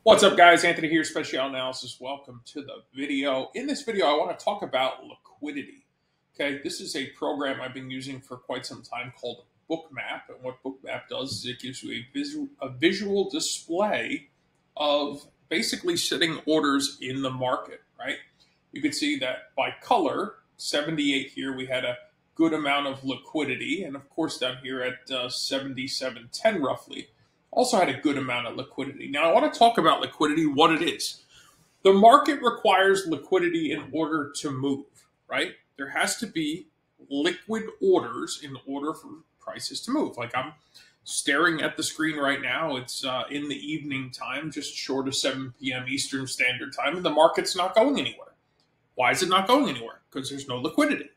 What's up, guys? Anthony here, Special Analysis. Welcome to the video. In this video, I want to talk about liquidity. Okay, this is a program I've been using for quite some time called Bookmap. And what Bookmap does is it gives you a visual display of basically sitting orders in the market, right? You can see that by color, 78 here, we had a good amount of liquidity. And of course, down here at 77.10 roughly, also had a good amount of liquidity. Now, I want to talk about liquidity, what it is. The market requires liquidity in order to move, right? There has to be liquid orders in order for prices to move. Like I'm staring at the screen right now. It's in the evening time, just short of 7 p.m. Eastern Standard Time, and the market's not going anywhere. Why is it not going anywhere? Because there's no liquidity,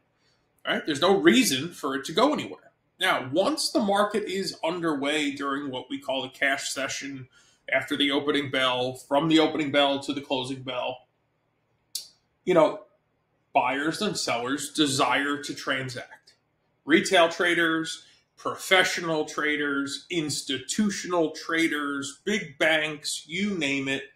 right? There's no reason for it to go anywhere. Now, once the market is underway during what we call a cash session after the opening bell, from the opening bell to the closing bell, buyers and sellers desire to transact. Retail traders, professional traders, institutional traders, big banks, you name it,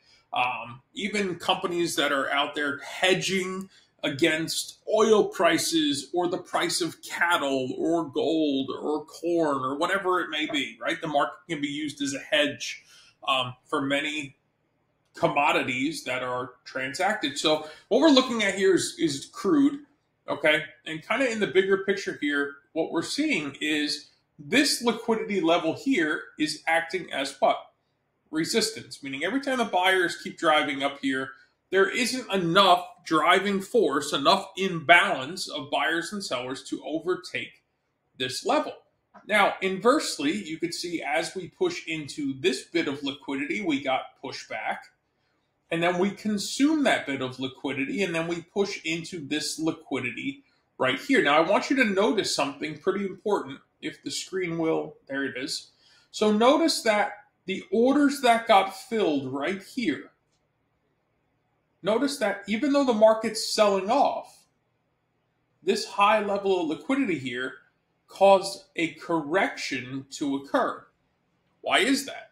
even companies that are out there hedging against oil prices or the price of cattle or gold or corn or whatever it may be, right? The market can be used as a hedge for many commodities that are transacted. So what we're looking at here is crude, okay? And kind of in the bigger picture here, what we're seeing is this liquidity level here is acting as what? Resistance, meaning every time the buyers keep driving up here, there isn't enough driving force, enough imbalance of buyers and sellers to overtake this level. Now, inversely, you could see as we push into this bit of liquidity, we got pushback, and then we consume that bit of liquidity, and then we push into this liquidity right here. Now, I want you to notice something pretty important, if the screen will, there it is. So notice that the orders that got filled right here, notice that even though the market's selling off, this high level of liquidity here caused a correction to occur. Why is that?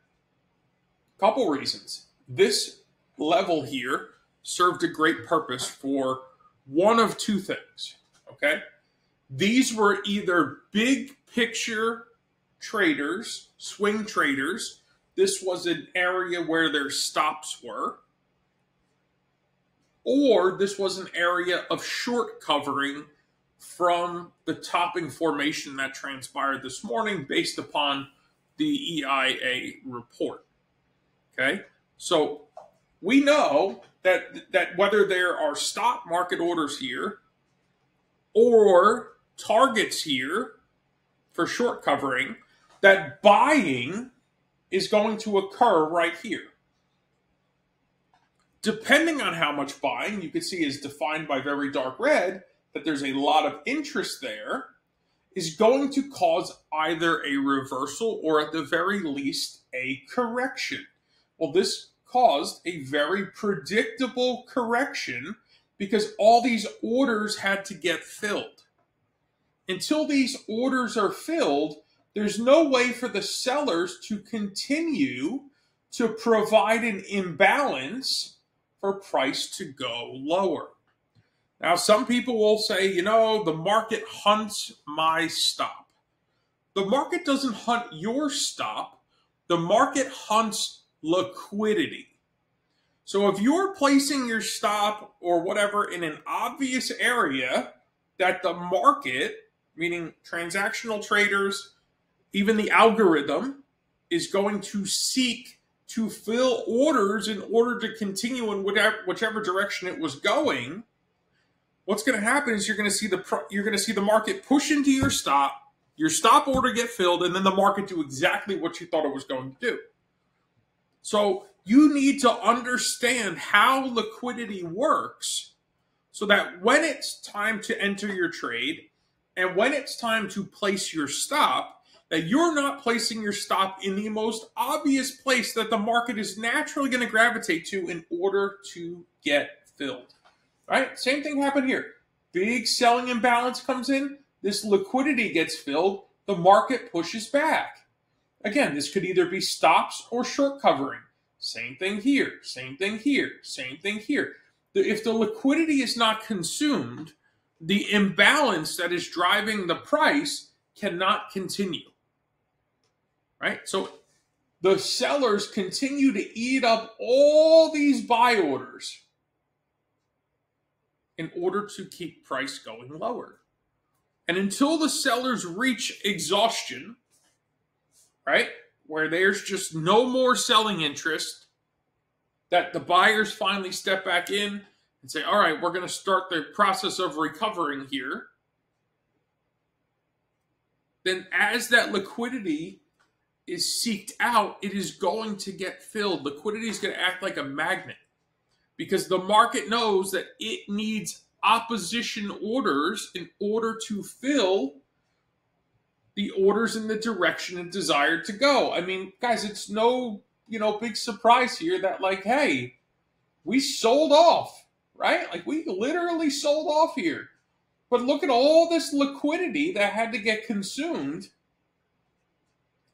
A couple reasons. This level here served a great purpose for one of two things, okay? These were either big picture traders, swing traders. This was an area where their stops were. Or this was an area of short covering from the topping formation that transpired this morning based upon the EIA report. Okay, so we know that whether there are stop market orders here or targets here for short covering, that buying is going to occur right here. Depending on how much buying, you can see is defined by very dark red, that there's a lot of interest there, is going to cause either a reversal or at the very least a correction. Well, this caused a very predictable correction because all these orders had to get filled. Until these orders are filled, there's no way for the sellers to continue to provide an imbalance for price to go lower. Now, some people will say, the market hunts my stop. The market doesn't hunt your stop. The market hunts liquidity. So if you're placing your stop or whatever in an obvious area that the market, meaning transactional traders, even the algorithm, is going to seek to fill orders in order to continue in whichever direction it was going, what's going to happen is you're going to see the market push into your stop order get filled, and then the market do exactly what you thought it was going to do. So you need to understand how liquidity works so that when it's time to enter your trade and when it's time to place your stop, that you're not placing your stop in the most obvious place that the market is naturally going to gravitate to in order to get filled. Right? Same thing happened here. Big selling imbalance comes in. This liquidity gets filled. The market pushes back. Again, this could either be stops or short covering. Same thing here, same thing here, same thing here. If the liquidity is not consumed, the imbalance that is driving the price cannot continue, right? So the sellers continue to eat up all these buy orders in order to keep price going lower. And until the sellers reach exhaustion, right, where there's just no more selling interest, that the buyers finally step back in and say, all right, we're going to start the process of recovering here. Then as that liquidity is seeked out, it is going to get filled. Liquidity is going to act like a magnet because the market knows that it needs opposition orders in order to fill the orders in the direction it desired to go. I mean, guys, it's no, big surprise here that, like, hey, we sold off, right? Like, we literally sold off here. But look at all this liquidity that had to get consumed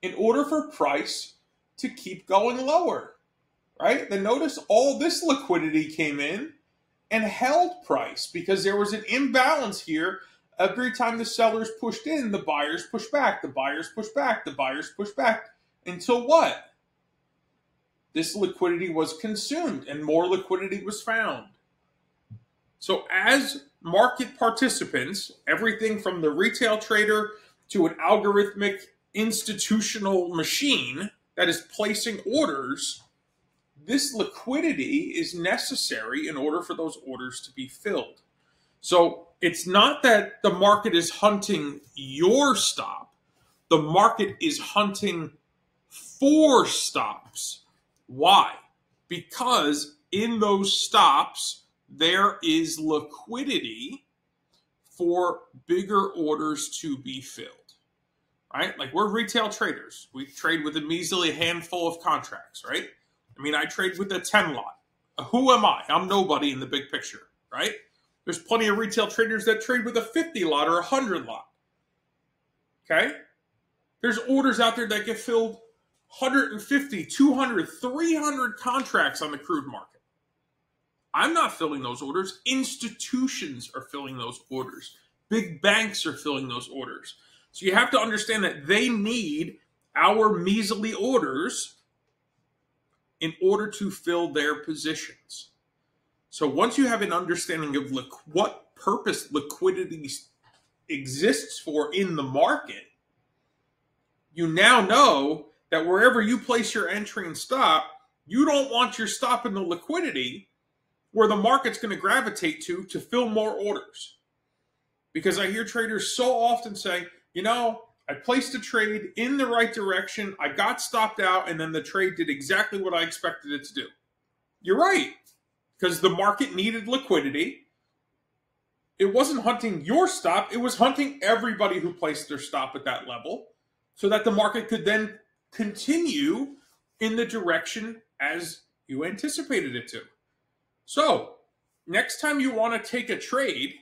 in order for price to keep going lower, right? Then notice all this liquidity came in and held price because there was an imbalance here. Every time the sellers pushed in, the buyers pushed back, the buyers pushed back, the buyers pushed back, until what? This liquidity was consumed and more liquidity was found. So as market participants, everything from the retail trader to an algorithmic institutional machine that is placing orders, this liquidity is necessary in order for those orders to be filled. So it's not that the market is hunting your stop. The market is hunting for stops. Why? Because in those stops, there is liquidity for bigger orders to be filled. Right? Like, we're retail traders. We trade with a measly handful of contracts, right? I mean, I trade with a 10 lot. Who am I? I'm nobody in the big picture, right? There's plenty of retail traders that trade with a 50 lot or a 100 lot. Okay? There's orders out there that get filled 150, 200, 300 contracts on the crude market. I'm not filling those orders. Institutions are filling those orders. Big banks are filling those orders. So you have to understand that they need our measly orders in order to fill their positions. So once you have an understanding of what purpose liquidity exists for in the market, you now know that wherever you place your entry and stop, you don't want your stop in the liquidity where the market's going to gravitate to fill more orders. Because I hear traders so often say, I placed a trade in the right direction, I got stopped out, and then the trade did exactly what I expected it to do. You're right, because the market needed liquidity. It wasn't hunting your stop, it was hunting everybody who placed their stop at that level so that the market could then continue in the direction as you anticipated it to. So, next time you want to take a trade,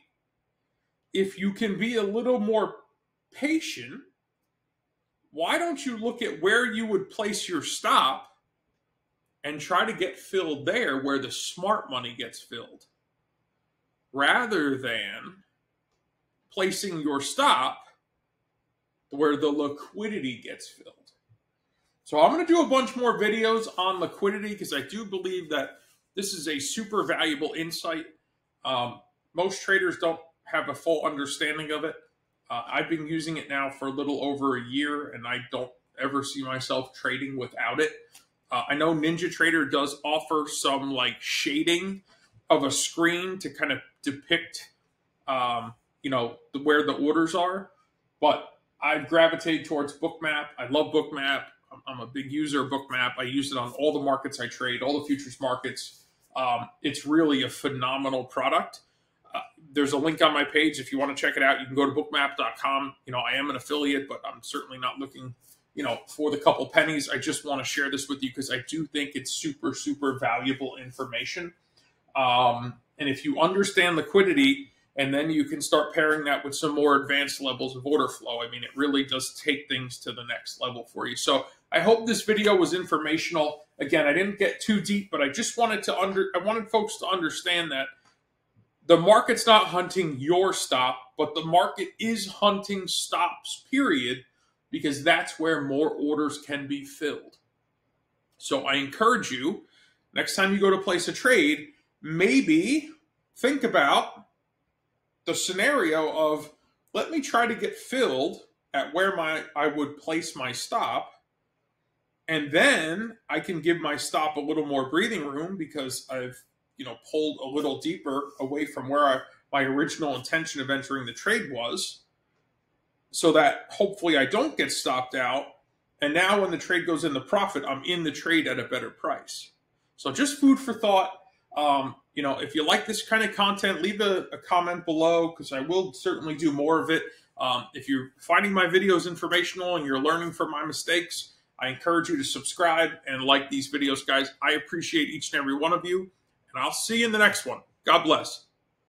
if you can be a little more patient, why don't you look at where you would place your stop and try to get filled there where the smart money gets filled, rather than placing your stop where the liquidity gets filled. So I'm going to do a bunch more videos on liquidity because I do believe that this is a super valuable insight. Most traders don't have a full understanding of it. I've been using it now for a little over a year, and I don't ever see myself trading without it. I know NinjaTrader does offer some like shading of a screen to kind of depict, where the orders are. But I gravitate towards Bookmap. I love Bookmap. I'm a big user of Bookmap. I use it on all the markets I trade, all the futures markets. It's really a phenomenal product. There's a link on my page. If you want to check it out, you can go to bookmap.com. I am an affiliate, but I'm certainly not looking, for the couple pennies. I just want to share this with you because I do think it's super, super valuable information. And if you understand liquidity, and then you can start pairing that with some more advanced levels of order flow, I mean, it really does take things to the next level for you. So I hope this video was informational. Again, I didn't get too deep, but I just wanted I wanted folks to understand that the market's not hunting your stop, but the market is hunting stops, period, because that's where more orders can be filled. So I encourage you, next time you go to place a trade, maybe think about the scenario of, let me try to get filled at where I would place my stop, and then I can give my stop a little more breathing room because I've pulled a little deeper away from where my original intention of entering the trade was, so that hopefully I don't get stopped out. And now when the trade goes into profit, I'm in the trade at a better price. So just food for thought. If you like this kind of content, leave a comment below, because I will certainly do more of it. If you're finding my videos informational and you're learning from my mistakes, I encourage you to subscribe and like these videos, guys. I appreciate each and every one of you, and I'll see you in the next one. God bless.